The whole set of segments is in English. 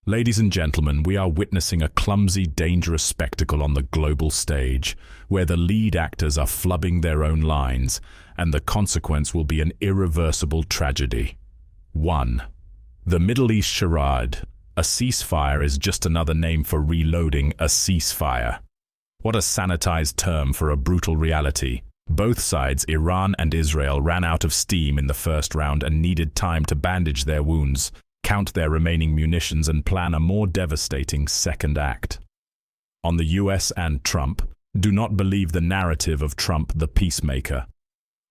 Ladies and gentlemen, we are witnessing a clumsy, dangerous spectacle on the global stage, where the lead actors are flubbing their own lines, and the consequence will be an irreversible tragedy. 1. The Middle East charade. A ceasefire is just another name for reloading a ceasefire. What a sanitized term for a brutal reality. Both sides, Iran and Israel, ran out of steam in the first round and needed time to bandage their wounds, count their remaining munitions, and plan a more devastating second act. On the US and Trump, do not believe the narrative of Trump the peacemaker.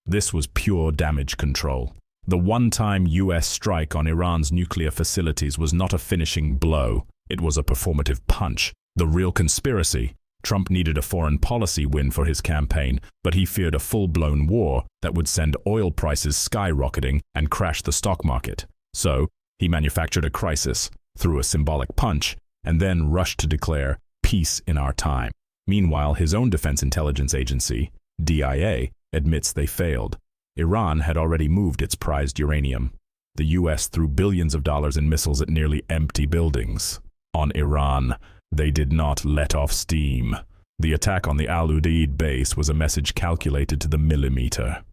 This was pure damage control. The one-time US strike on Iran's nuclear facilities was not a finishing blow, it was a performative punch. The real conspiracy: Trump needed a foreign policy win for his campaign, but he feared a full-blown war that would send oil prices skyrocketing and crash the stock market. So, he manufactured a crisis, threw a symbolic punch, and then rushed to declare peace in our time. Meanwhile, his own defense intelligence agency, DIA, admits they failed. Iran had already moved its prized uranium. The US threw billions of dollars in missiles at nearly empty buildings. On Iran, they did not let off steam. The attack on the Al Udeid base was a message calculated to the millimeter.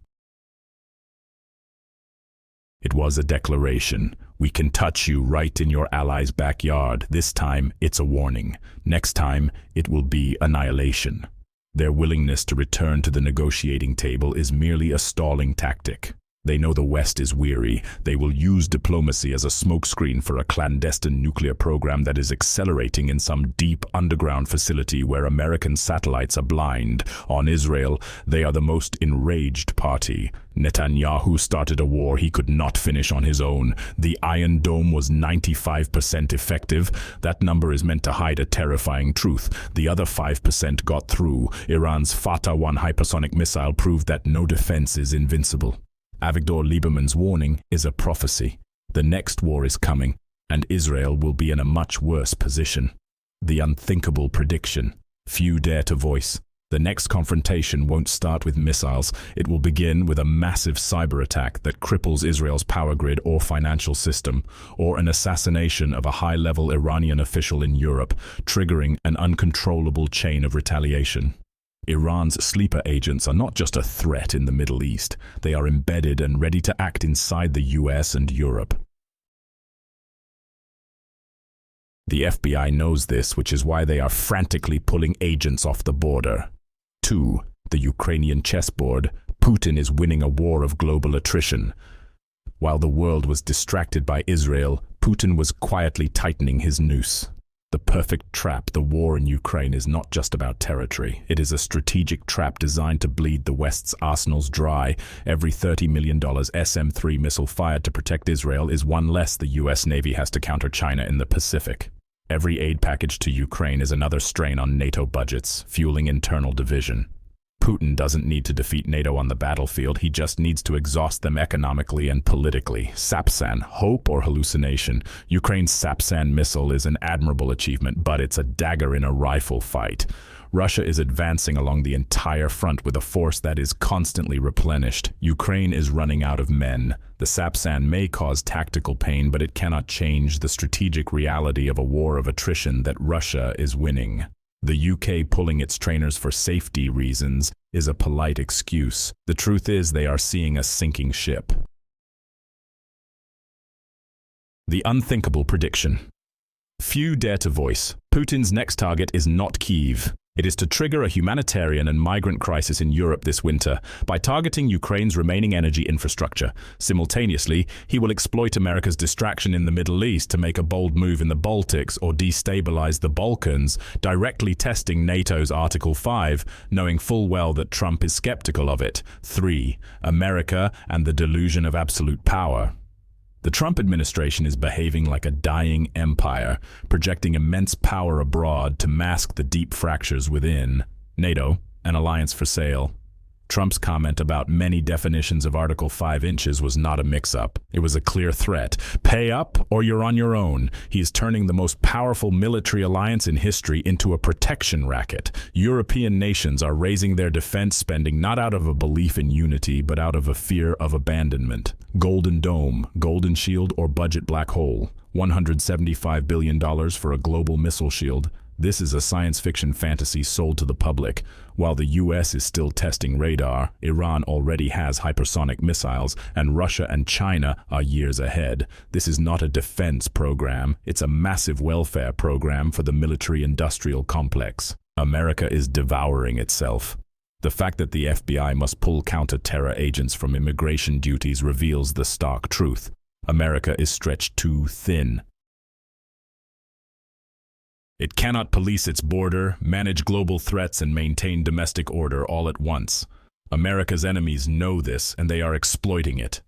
It was a declaration. We can touch you right in your allies' backyard. This time, it's a warning. Next time, it will be annihilation. Their willingness to return to the negotiating table is merely a stalling tactic. They know the West is weary. They will use diplomacy as a smokescreen for a clandestine nuclear program that is accelerating in some deep underground facility where American satellites are blind. On Israel, they are the most enraged party. Netanyahu started a war he could not finish on his own. The Iron Dome was 95% effective. That number is meant to hide a terrifying truth. The other 5% got through. Iran's Fatah-1 hypersonic missile proved that no defense is invincible. Avigdor Lieberman's warning is a prophecy. The next war is coming, and Israel will be in a much worse position. The unthinkable prediction. Few dare to voice. The next confrontation won't start with missiles. It will begin with a massive cyber attack that cripples Israel's power grid or financial system, or an assassination of a high-level Iranian official in Europe, triggering an uncontrollable chain of retaliation. Iran's sleeper agents are not just a threat in the Middle East. They are embedded and ready to act inside the US and Europe. The FBI knows this, which is why they are frantically pulling agents off the border. 2. The Ukrainian chessboard. Putin is winning a war of global attrition. While the world was distracted by Israel, Putin was quietly tightening his noose. The perfect trap. The war in Ukraine is not just about territory. It is a strategic trap designed to bleed the West's arsenals dry. Every $30 million SM-3 missile fired to protect Israel is one less the US Navy has to counter China in the Pacific. Every aid package to Ukraine is another strain on NATO budgets, fueling internal division. Putin doesn't need to defeat NATO on the battlefield, he just needs to exhaust them economically and politically. Sapsan, hope or hallucination? Ukraine's Sapsan missile is an admirable achievement, but it's a dagger in a rifle fight. Russia is advancing along the entire front with a force that is constantly replenished. Ukraine is running out of men. The Sapsan may cause tactical pain, but it cannot change the strategic reality of a war of attrition that Russia is winning. The UK pulling its trainers for safety reasons is a polite excuse. The truth is they are seeing a sinking ship. The unthinkable prediction. Few dare to voice. Putin's next target is not Kyiv. It is to trigger a humanitarian and migrant crisis in Europe this winter by targeting Ukraine's remaining energy infrastructure. Simultaneously, he will exploit America's distraction in the Middle East to make a bold move in the Baltics or destabilize the Balkans, directly testing NATO's Article 5, knowing full well that Trump is skeptical of it. 3. America and the delusion of absolute power. The Trump administration is behaving like a dying empire, projecting immense power abroad to mask the deep fractures within. NATO, an alliance for sale. Trump's comment about many definitions of Article 5 inches was not a mix-up. It was a clear threat. Pay up or you're on your own. He is turning the most powerful military alliance in history into a protection racket. European nations are raising their defense spending not out of a belief in unity, but out of a fear of abandonment. Golden Dome, Golden Shield, or budget black hole. $175 billion for a global missile shield. This is a science fiction fantasy sold to the public. While the US is still testing radar, Iran already has hypersonic missiles, and Russia and China are years ahead. This is not a defense program, it's a massive welfare program for the military-industrial complex. America is devouring itself. The fact that the FBI must pull counter-terror agents from immigration duties reveals the stark truth. America is stretched too thin. It cannot police its border, manage global threats, and maintain domestic order all at once. America's enemies know this, and they are exploiting it.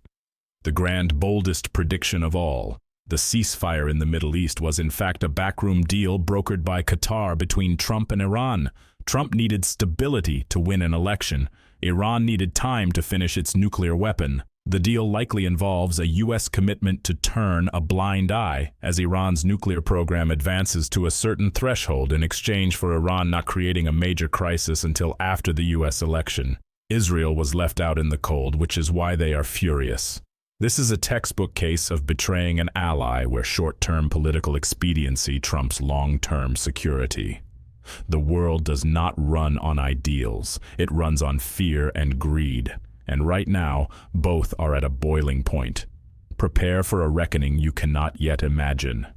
The grand, boldest prediction of all, the ceasefire in the Middle East, was in fact a backroom deal brokered by Qatar between Trump and Iran. Trump needed stability to win an election. Iran needed time to finish its nuclear weapon. The deal likely involves a U.S. commitment to turn a blind eye as Iran's nuclear program advances to a certain threshold in exchange for Iran not creating a major crisis until after the U.S. election. Israel was left out in the cold, which is why they are furious. This is a textbook case of betraying an ally where short-term political expediency trumps long-term security. The world does not run on ideals. It runs on fear and greed. And right now, both are at a boiling point. Prepare for a reckoning you cannot yet imagine.